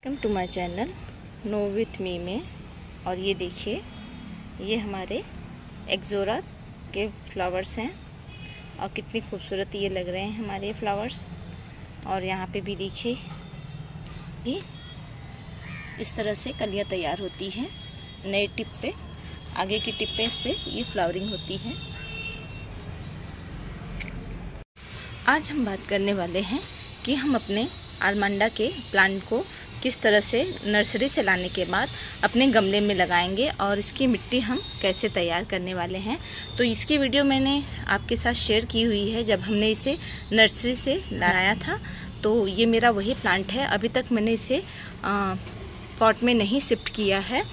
Welcome to my channel know with me में। और ये देखिए, ये हमारे एक्जोरा के फ्लावर्स हैं और कितनी खूबसूरत ये लग रहे हैं हमारे ये फ्लावर्स। और यहाँ पे भी देखिए, ये इस तरह से कलियाँ तैयार होती हैं नए टिप पे, आगे की टिप पे इस पे ये फ्लावरिंग होती है। आज हम बात करने वाले हैं कि हम अपने आलमंडा के प्लांट को किस तरह से नर्सरी से लाने के बाद अपने गमले में लगाएंगे और इसकी मिट्टी हम कैसे तैयार करने वाले हैं। तो इसकी वीडियो मैंने आपके साथ शेयर की हुई है जब हमने इसे नर्सरी से लाया था। तो ये मेरा वही प्लांट है, अभी तक मैंने इसे पॉट में नहीं शिफ्ट किया है।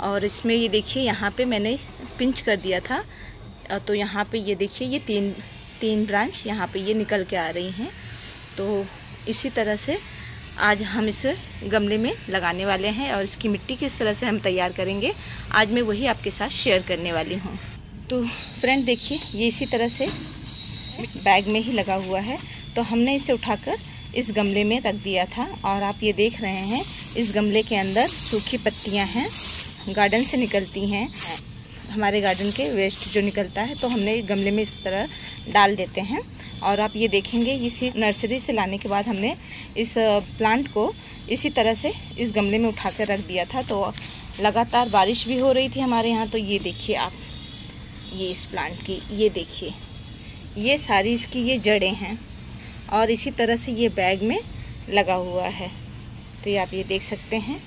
और इसमें ये देखिए, यहाँ पे मैंने पिंच कर दिया था, तो यहाँ पे ये देखिए, ये तीन ब्रांच यहाँ पे ये निकल के आ रही हैं। तो इसी तरह से आज हम इसे गमले में लगाने वाले हैं और इसकी मिट्टी किस तरह से हम तैयार करेंगे, आज मैं वही आपके साथ शेयर करने वाली हूँ। तो फ्रेंड देखिए, ये इसी तरह से बैग में ही लगा हुआ है। तो हमने इसे उठाकर इस गमले में रख दिया था और आप ये देख रहे हैं, इस गमले के अंदर सूखी पत्तियाँ हैं, गार्डन से निकलती हैं, हमारे गार्डन के वेस्ट जो निकलता है, तो हमने गमले में इस तरह डाल देते हैं। और आप ये देखेंगे, इसी नर्सरी से लाने के बाद हमने इस प्लांट को इसी तरह से इस गमले में उठा कर रख दिया था। तो लगातार बारिश भी हो रही थी हमारे यहाँ। तो ये देखिए आप, ये इस प्लांट की ये देखिए, ये सारी इसकी ये जड़ें हैं और इसी तरह से ये बैग में लगा हुआ है। तो ये आप ये देख सकते हैं,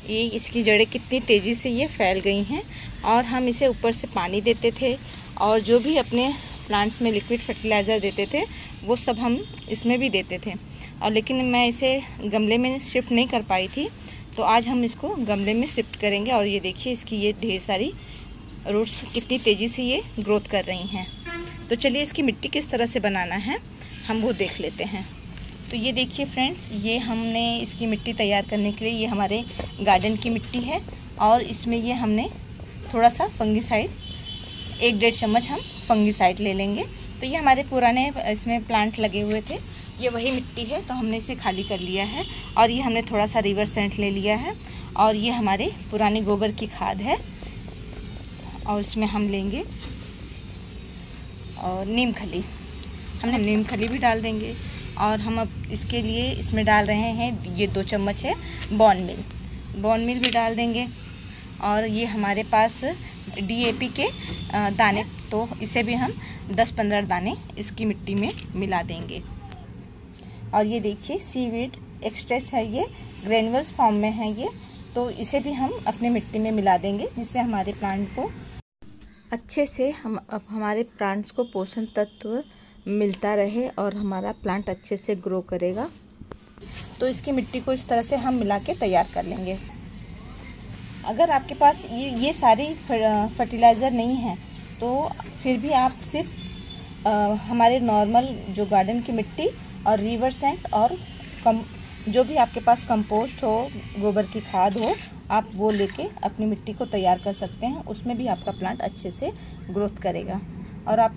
ये इसकी जड़ें कितनी तेज़ी से ये फैल गई हैं। और हम इसे ऊपर से पानी देते थे और जो भी अपने प्लांट्स में लिक्विड फर्टिलाइज़र देते थे वो सब हम इसमें भी देते थे। और लेकिन मैं इसे गमले में शिफ्ट नहीं कर पाई थी, तो आज हम इसको गमले में शिफ्ट करेंगे। और ये देखिए, इसकी ये ढेर सारी रूट्स कितनी तेज़ी से ये ग्रोथ कर रही हैं। तो चलिए, इसकी मिट्टी किस तरह से बनाना है हम वो देख लेते हैं। तो ये देखिए फ्रेंड्स, ये हमने इसकी मिट्टी तैयार करने के लिए, ये हमारे गार्डन की मिट्टी है और इसमें ये हमने थोड़ा सा फंगीसाइड, 1-1.5 चम्मच हम फंगीसाइड ले लेंगे। तो ये हमारे पुराने इसमें प्लांट लगे हुए थे, ये वही मिट्टी है, तो हमने इसे खाली कर लिया है। और ये हमने थोड़ा सा रिवर सेंट ले लिया है और ये हमारे पुराने गोबर की खाद है। और इसमें हम लेंगे और नीम खली, हमने नीम खली भी डाल देंगे। और हम अब इसके लिए इसमें डाल रहे हैं, ये 2 चम्मच है बॉन मिल भी डाल देंगे। और ये हमारे पास DAP के दाने, तो इसे भी हम 10-15 दाने इसकी मिट्टी में मिला देंगे। और ये देखिए, सीवीड एक्सट्रैक्ट है, ये ग्रेनुअल्स फॉर्म में है ये, तो इसे भी हम अपने मिट्टी में मिला देंगे, जिससे हमारे प्लांट को अच्छे से हमारे प्लांट्स को पोषण तत्व मिलता रहे और हमारा प्लांट अच्छे से ग्रो करेगा। तो इसकी मिट्टी को इस तरह से हम मिला के तैयार कर लेंगे। अगर आपके पास ये सारी फर्टिलाइज़र नहीं है, तो फिर भी आप सिर्फ हमारे नॉर्मल जो गार्डन की मिट्टी और रिवर सेंट और जो भी आपके पास कंपोस्ट हो, गोबर की खाद हो, आप वो लेके अपनी मिट्टी को तैयार कर सकते हैं। उसमें भी आपका प्लांट अच्छे से ग्रोथ करेगा। और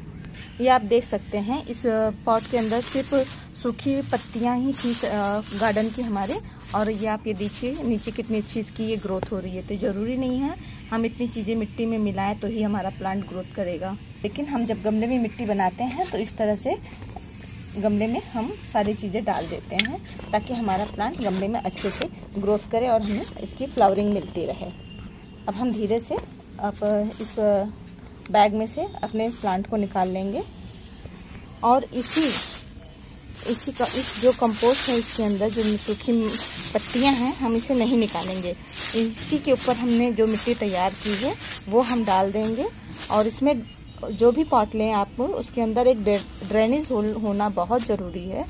ये आप देख सकते हैं, इस पॉट के अंदर सिर्फ सूखी पत्तियां ही थी गार्डन की हमारे। और ये आप ये देखिए, नीचे कितनी अच्छी इसकी ये ग्रोथ हो रही है। तो ज़रूरी नहीं है हम इतनी चीज़ें मिट्टी में मिलाएं तो ही हमारा प्लांट ग्रोथ करेगा, लेकिन हम जब गमले में मिट्टी बनाते हैं तो इस तरह से गमले में हम सारी चीज़ें डाल देते हैं, ताकि हमारा प्लांट गमले में अच्छे से ग्रोथ करे और हमें इसकी फ्लावरिंग मिलती रहे। अब हम धीरे से इस बैग में से अपने प्लांट को निकाल लेंगे और इस जो कंपोस्ट है इसके अंदर जो सूखी पत्तियां हैं, हम इसे नहीं निकालेंगे। इसी के ऊपर हमने जो मिट्टी तैयार की है वो हम डाल देंगे। और इसमें जो भी पॉट लें आप, उसके अंदर एक ड्रेनेज होल होना बहुत ज़रूरी है।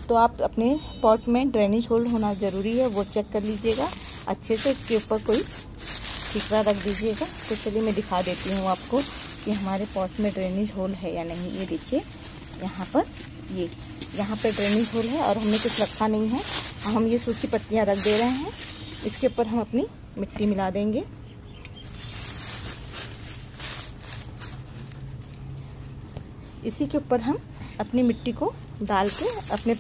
तो आप अपने पॉट में ड्रेनेज होल होना ज़रूरी है, वो चेक कर लीजिएगा अच्छे से। इसके ऊपर कोई ठीकरा रख दीजिएगा। तो चलिए मैं दिखा देती हूँ आपको कि हमारे पॉट में ड्रेनेज होल है या नहीं। ये देखिए, यहाँ पे ड्रेनेज होल है और हमने कुछ रखा नहीं है। हम ये सूखी पत्तियाँ रख दे रहे हैं, इसके ऊपर हम अपनी मिट्टी मिला देंगे। इसी के ऊपर हम अपनी मिट्टी को डाल के अपने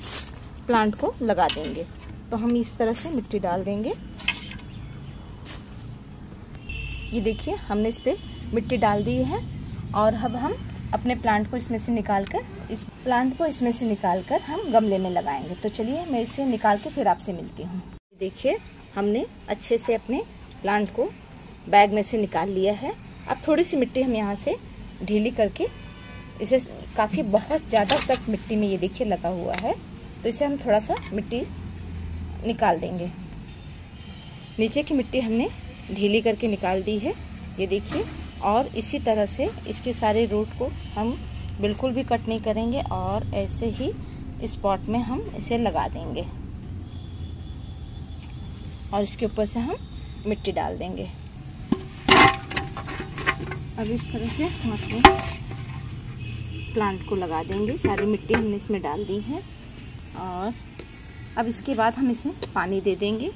प्लांट को लगा देंगे। तो हम इस तरह से मिट्टी डाल देंगे। ये देखिए हमने इस पर मिट्टी डाल दी है और अब हम अपने प्लांट को इसमें से निकाल कर हम गमले में लगाएंगे। तो चलिए मैं इसे निकाल के फिर आपसे मिलती हूँ। देखिए हमने अच्छे से अपने प्लांट को बैग में से निकाल लिया है। अब थोड़ी सी मिट्टी हम यहाँ से ढीली करके इसे काफ़ी बहुत ज़्यादा सख्त मिट्टी में ये देखिए लगा हुआ है, तो इसे हम थोड़ा सा मिट्टी निकाल देंगे। नीचे की मिट्टी हमने ढीली करके निकाल दी है, ये देखिए। और इसी तरह से इसके सारे रूट को हम बिल्कुल भी कट नहीं करेंगे और ऐसे ही इस पॉट में हम इसे लगा देंगे और इसके ऊपर से हम मिट्टी डाल देंगे। अब इस तरह से हम अपने प्लांट को लगा देंगे। सारी मिट्टी हमने इसमें डाल दी है और अब इसके बाद हम इसमें पानी दे देंगे।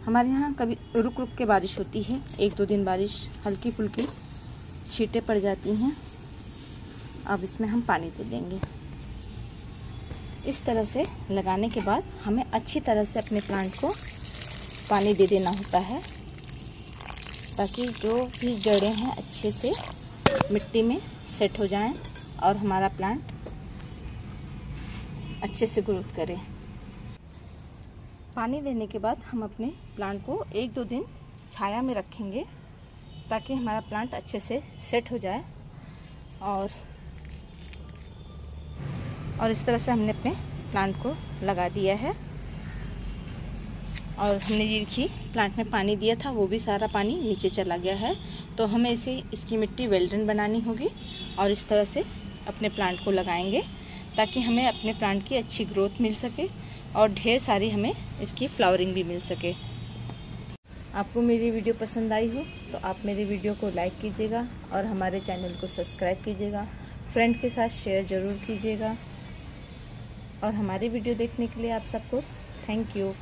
हमारे यहाँ कभी रुक रुक के बारिश होती है, 1-2 दिन बारिश हल्की फुल्की छींटें पड़ जाती हैं। अब इसमें हम पानी दे देंगे। इस तरह से लगाने के बाद हमें अच्छी तरह से अपने प्लांट को पानी दे देना होता है, ताकि जो भी जड़ें हैं अच्छे से मिट्टी में सेट हो जाएं और हमारा प्लांट अच्छे से ग्रोथ करे। पानी देने के बाद हम अपने प्लांट को 1-2 दिन छाया में रखेंगे ताकि हमारा प्लांट अच्छे से सेट हो जाए। और इस तरह से हमने अपने प्लांट को लगा दिया है और हमने ये देखिए प्लांट में पानी दिया था, वो भी सारा पानी नीचे चला गया है। तो हमें इसकी मिट्टी वेल्डन बनानी होगी और इस तरह से अपने प्लांट को लगाएंगे ताकि हमें अपने प्लांट की अच्छी ग्रोथ मिल सके और ढेर सारी हमें इसकी फ्लावरिंग भी मिल सके। आपको मेरी वीडियो पसंद आई हो तो आप मेरी वीडियो को लाइक कीजिएगा और हमारे चैनल को सब्सक्राइब कीजिएगा। फ्रेंड के साथ शेयर ज़रूर कीजिएगा और हमारी वीडियो देखने के लिए आप सबको थैंक यू।